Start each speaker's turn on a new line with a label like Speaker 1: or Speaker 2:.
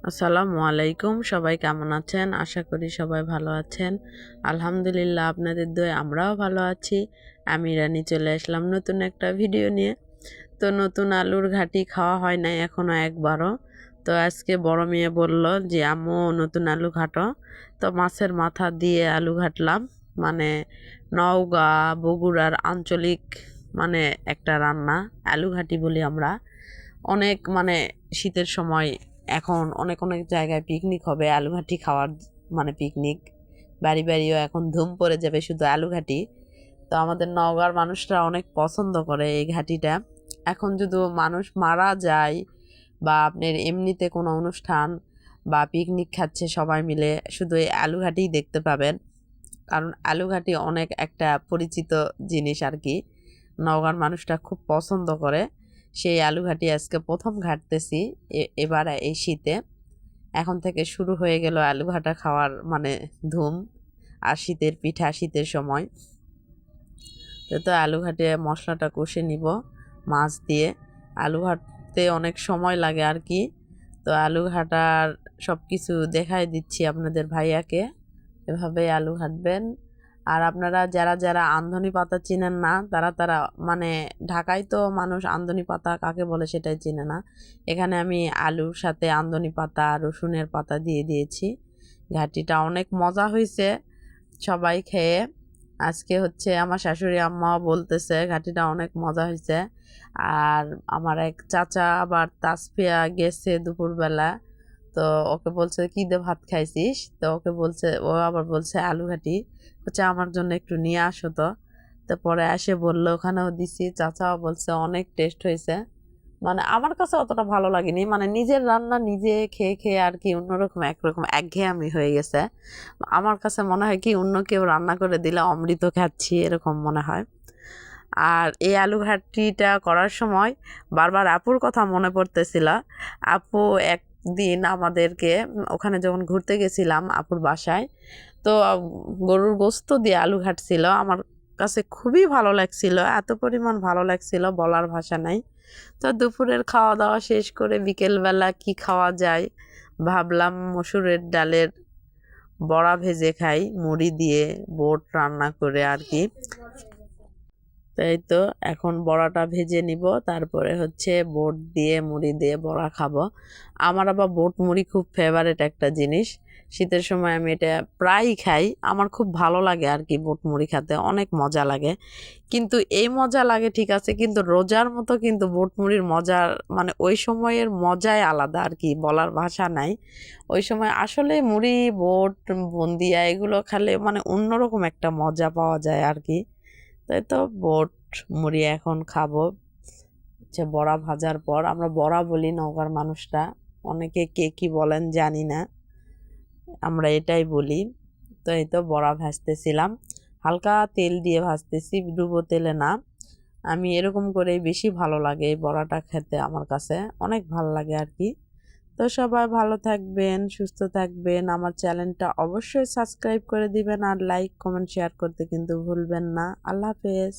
Speaker 1: আসসালামু আলাইকুম। সবাই কেমন আছেন? আশা করি সবাই ভালো আছেন। আলহামদুলিল্লাহ, আপনাদের দোয়ায় আমরাও ভালো আছি। আমি রানী চলে আসলাম নতুন একটা ভিডিও নিয়ে। তো নতুন আলুর ঘাটি খাওয়া হয় নাই এখনো একবারও। তো আজকে বড় মেয়ে বলল যে আম্মু নতুন আলু ঘাটো। তো মাছের মাথা দিয়ে আলু ঘাটলাম। মানে নওগাঁ বগুড়ার আঞ্চলিক মানে একটা রান্না, আলু ঘাটি বলি আমরা। অনেক মানে শীতের সময় এখন অনেক অনেক জায়গায় পিকনিক হবে আলু ঘাটি খাওয়ার, মানে পিকনিক বাড়ি বাড়িও এখন ধুম পড়ে যাবে শুধু আলু ঘাটি। তো আমাদের নওগাঁর মানুষরা অনেক পছন্দ করে এই ঘাটিটা। এখন যদি মানুষ মারা যায় বা আপনার এমনিতে কোনো অনুষ্ঠান বা পিকনিক খাচ্ছে সবাই মিলে, শুধু এই আলু ঘাটিই দেখতে পাবেন। কারণ আলু ঘাটি অনেক একটা পরিচিত জিনিস আর কি, নওগাঁর মানুষটা খুব পছন্দ করে। সেই আলু ঘাটি আজকে প্রথম ঘাটতেছি এবার এই শীতে। এখন থেকে শুরু হয়ে গেল আলু ঘাটা খাওয়ার মানে ধুম। আর শীতের পিঠা শীতের সময়। তো আলু ঘাটে মশলাটা কষে নিব মাছ দিয়ে। আলু ঘাটতে অনেক সময় লাগে আর কি। তো আলু ঘাটার সব কিছু দেখাই দিচ্ছি আপনাদের ভাইয়াকে। এভাবে আলু ঘাটবেন। আর আপনারা যারা যারা আমদনি পাতা চিনেন না, তারা তারা মানে ঢাকায় তো মানুষ আমদনি পাতা কাকে বলে সেটাই চিনে না। এখানে আমি আলুর সাথে আমদনি পাতা রসুনের পাতা দিয়ে দিয়েছি। ঘাটিটা অনেক মজা হয়েছে সবাই খেয়ে। আজকে হচ্ছে আমার শাশুড়ি আম্মাও বলতেছে ঘাটিটা অনেক মজা হয়েছে। আর আমার এক চাচা আবার তাসফিয়া গেছে দুপুরবেলা। তো ওকে বলছে কি দিয়ে ভাত খাইছিস, তো ওকে বলছে, ও আবার বলছে আলু ঘাটি। হচ্ছে আমার জন্য একটু নিয়ে আসো। তো তো পরে এসে বললো, ওখানেও দিছি। চাচাও বলছে অনেক টেস্ট হয়েছে। মানে আমার কাছে অতটা ভালো লাগেনি, মানে নিজের রান্না নিজে খেয়ে খেয়ে আর কি অন্যরকম একরকম একঘেয়েমি হয়ে গেছে। আমার কাছে মনে হয় কি অন্য কেউ রান্না করে দিলে অমৃত খাচ্ছি এরকম মনে হয়। আর এই আলু ঘাটিটা করার সময় বারবার আপুর কথা মনে পড়তেছিল। আপু একদিন আমাদেরকে ওখানে যখন ঘুরতে গেছিলাম আপুর বাসায়, তো গরুর গোস্ত দিয়ে আলু ঘাটছিল। আমার কাছে খুবই ভালো লাগছিল, এত পরিমাণ ভালো লাগছিল বলার ভাষা নাই। তো দুপুরের খাওয়া দাওয়া শেষ করে বিকেলবেলা কি খাওয়া যায় ভাবলাম মসুরের ডালের বড়া ভেজে খাই মুড়ি দিয়ে, বোট রান্না করে আর কি। তাই তো এখন বড়াটা ভেজে নিব, তারপরে হচ্ছে বোট দিয়ে মুড়ি দিয়ে বড়া খাবো। আমার আবার বোট মুড়ি খুব ফেভারিট একটা জিনিস। শীতের সময় আমি এটা প্রায়ই খাই, আমার খুব ভালো লাগে আর কি। বোট মুড়ি খেতে অনেক মজা লাগে। কিন্তু এই মজা লাগে ঠিক আছে, কিন্তু রোজার মতো কিন্তু বোট মুড়ির মজার মানে ওই সময়ের মজাই আলাদা আর কি, বলার ভাষা নাই। ওই সময় আসলে মুড়ি বোট বন্দিয়া এগুলো খেলে মানে অন্যরকম একটা মজা পাওয়া যায় আর কি। তাই তো বোট মুড়ি এখন খাবো। হচ্ছে বড়া ভাজার পর, আমরা বড়া বলি নওগাঁর মানুষরা, অনেকে কে কি বলেন জানি না, আমরা এটাই বলি। তো এই তো বড়া ভাজতেছিলাম, হালকা তেল দিয়ে ভাজতেছি, ডুবো তেলে না। আমি এরকম করেই বেশি ভালো লাগে এই বড়াটা খেতে, আমার কাছে অনেক ভালো লাগে আর কি। তো সবাই ভালো থাকবেন, সুস্থ থাকবেন, আমার চ্যানেলটা অবশ্যই সাবস্ক্রাইব করে দিবেন, আর লাইক কমেন্ট শেয়ার করতে কিন্তু ভুলবেন না। আল্লাহ হাফেজ।